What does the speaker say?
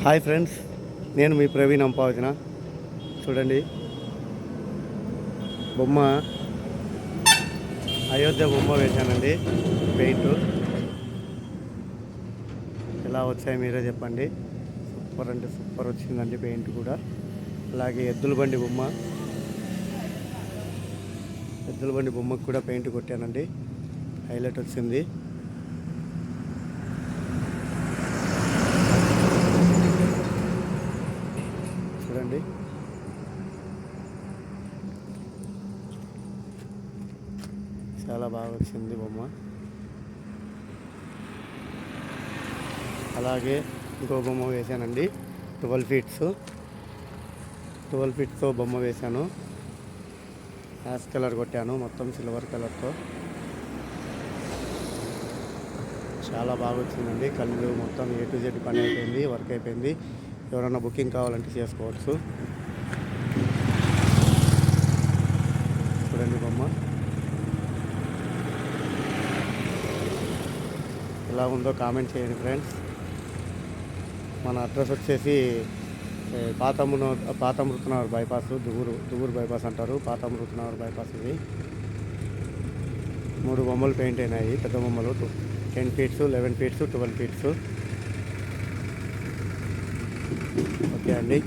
Hi friends, నేను మీ ప్రవీణ్ అంపావచన. చూడండి, బొమ్మ అయోధ్య బొమ్మ వేశానండి. పెయింట్ ఎలా వచ్చాయి మీరే చెప్పండి. సూపర్ అంటే సూపర్ వచ్చిందండి పెయింట్ కూడా. అలాగే ఎద్దుల బండి బొమ్మకు కూడా పెయింట్ కొట్టానండి. హైలైట్ వచ్చింది. చూడండి, చాలా బాగా వచ్చింది బొమ్మ. అలాగే ఇంకో బొమ్మ వేశానండి. 12 ఫీట్స్తో బొమ్మ వేశాను. యాష్ కలర్ కొట్టాను, మొత్తం సిల్వర్ కలర్తో. చాలా బాగా వచ్చిందండి. కళ్ళు మొత్తం A to Z పని అయిపోయింది, వర్క్ అయిపోయింది. ఎవరైనా బుకింగ్ కావాలంటే చేసుకోవచ్చు. చూడండి బొమ్మ ఎలా ఉందో కామెంట్ చేయండి ఫ్రెండ్స్. మన అడ్రస్ వచ్చేసి పాత అమృతనగర్ బైపాస్, దువ్వూరు బైపాస్ అంటారు. పాత అమృతనగర్ బైపాస్ ఇది. 3 బొమ్మలు పెయింట్ అయినాయి, పెద్ద బొమ్మలు. 10 ఫీట్స్, 11 ఫీట్స్, 12 ఫీట్స్. ఓకే అండి.